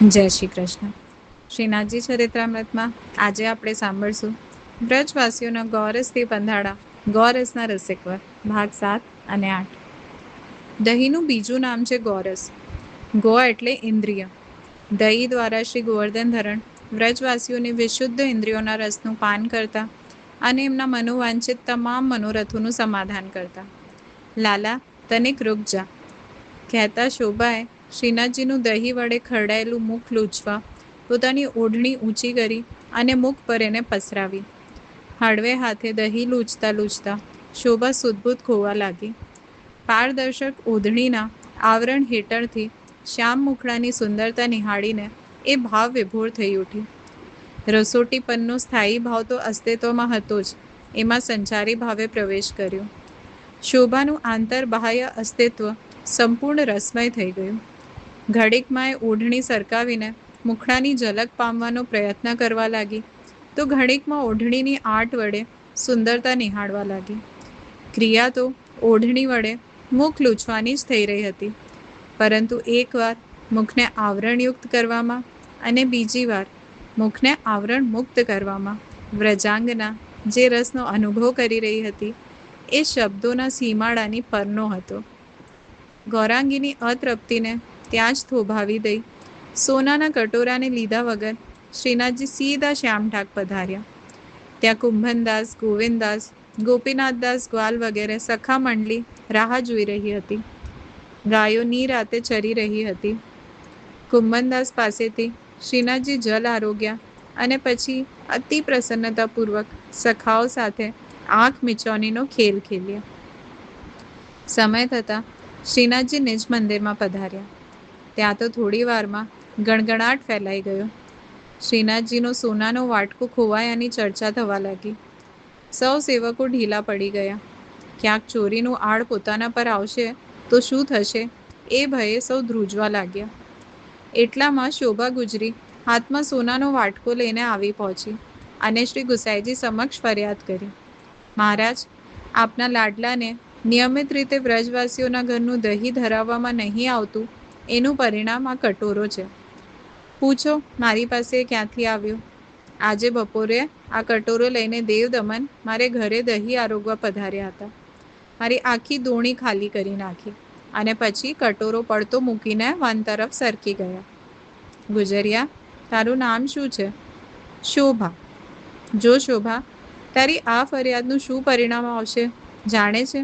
જય શ્રી કૃષ્ણ. શ્રીનાથજી ચરિત્રામૃતમાં આજે આપણે સાંભળશું વ્રજવાસીઓના ગોરસથી બંધાડા ગોરસના રસિકવર ભાગ 7 અને 8. દહીંનું બીજું નામ છે ગોરસ. ગો એટલે ઇન્દ્રિય. દહીં દ્વારા શ્રી ગોવર્ધન ધરણ વ્રજવાસીઓની વિશુદ્ધ ઇન્દ્રિયોના રસનું પાન કરતા અને એમના મનોવાંછિત તમામ મનોરથોનું સમાધાન કરતા. લાલા તનિક રૂક જા કહેતા શોભાએ શ્રીનાથજીનું દહીં વડે ખરડાયેલું મુખ લૂછવા પોતાની ઓઢણી ઊંચી કરી અને મુખ પર એને પસરાવી. હળવે હાથે દહીં લૂછતા લૂછતા શોભા સુદભુત ખોવા લાગી. પારદર્શક ઓઢણીના આવરણ હેઠળથી શ્યામ મુખડાની સુંદરતા નિહાળીને એ ભાવ વિભોર થઈ ઉઠી. રસોટી પનનો સ્થાયી ભાવ તો અસ્તિત્વમાં હતો જ, એમાં સંચારી ભાવે પ્રવેશ કર્યો. શોભાનું આંતરબાહ્ય અસ્તિત્વ સંપૂર્ણ રસમય થઈ ગયું. ઘડીકમાં એ ઓઢણી સરકાવીને મુખડાની ઝલક પામવાનો પ્રયત્ન કરવા લાગી, તો ઘડીકમાં ઓઢણીની આટ વડે સુંદરતા નિહાળવા લાગી. ક્રિયા તો ઓઢણી વડે મુખ લૂછવાની જ થઈ રહી હતી, પરંતુ એકવાર મુખને આવરણયુક્ત કરવામાં અને બીજી વાર મુખને આવરણ મુક્ત કરવામાં વ્રજાંગના જે રસનો અનુભવ કરી રહી હતી એ શબ્દોના સીમાડાની પરનો હતો. ગૌરાંગીની અતૃપ્તિને ત્યાં જ થોભાવી દઈ સોનાના કટોરાને લીધા વગર શ્રીનાથજી સીધા શ્યામઠાક પધાર્યા. ત્યાં કુંભનદાસ, ગોવિંદદાસ, ગોપીનાથદાસ ગ્વાલ વગેરે સખા મંડળી રાહ જોઈ રહી હતી. ગાયો નિરાતે ચરી રહી હતી. કુંભનદાસ પાસેથી શ્રીનાથજી જલ આરોગ્યા અને પછી અતિ પ્રસન્નતાપૂર્વક સખાઓ સાથે આંખ મીચોનીનો ખેલ ખેલ્યા. સમય થતાં શ્રીનાથજી નિજ મંદિરમાં પધાર્યા. ત્યાં તો થોડી વારમાં ગણગણાટ ફેલાઈ ગયો. શ્રીનાથજીનો સોનાનો વાટકો ખોવાયાની ચર્ચા થવા લાગી. સૌ સેવકો ઢીલા પડી ગયા. ક્યાંક ચોરીનું આડ પોતાના પર આવશે તો શું થશે એ ભયે સૌ ધ્રુજવા લાગ્યા. એટલામાં શોભા ગુજરી હાથમાં સોનાનો વાટકો લઈને આવી પહોંચી અને શ્રી ગુસાઈજી સમક્ષ ફરિયાદ કરી. મહારાજ, આપના લાડલાને નિયમિત રીતે વ્રજવાસીઓના ઘરનું દહીં ધરાવવામાં નહીં આવતું એનું પરિણામ આ કટોરો છે. પૂછો મારી પાસે ક્યાંથી આવ્યો? આજે બપોરે આ કટોરો લઈને દેવદમન મારે ઘરે દહીં આરોગવા પધાર્યા હતા. મારી આખી દોણી ખાલી કરી નાખી અને પછી કટોરો પડતો મૂકીને વન તરફ સરકી ગયા. ગુજરિયા, તારું નામ શું છે? શોભા. જો શોભા, તારી આ ફરિયાદનું શું પરિણામ આવશે જાણે છે?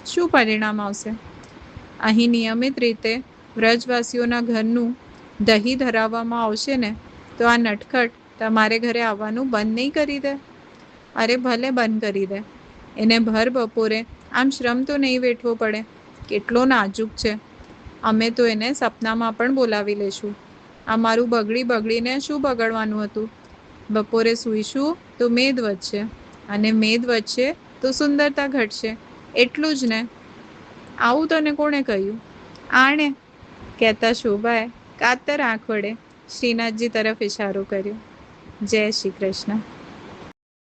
શું પરિણામ આવશે? અહીં નિયમિત રીતે વ્રજવાસીઓના ઘરનું દહીં ધરાવવામાં આવશે ને તો આ નટખટ તમારે ઘરે આવવાનું બંધ નહીં કરી દે? અરે ભલે બંધ કરી દે, એને ભર બપોરે આમ શ્રમ તો નહીં વેઠવો પડે. કેટલો નાજુક છે. અમે તો એને સપનામાં પણ બોલાવી લેશું. આ મારું બગડીને શું બગડવાનું હતું? બપોરે સૂઈશું તો મેદ વધશે અને મેદ વધશે તો સુંદરતા ઘટશે, એટલું જ ને. આવું તને કોણે કહ્યું? આણે, કહેતા શોભાએ કાતર આંખ વડે શ્રીનાથજી તરફ ઇશારો કર્યો. જય શ્રી કૃષ્ણ.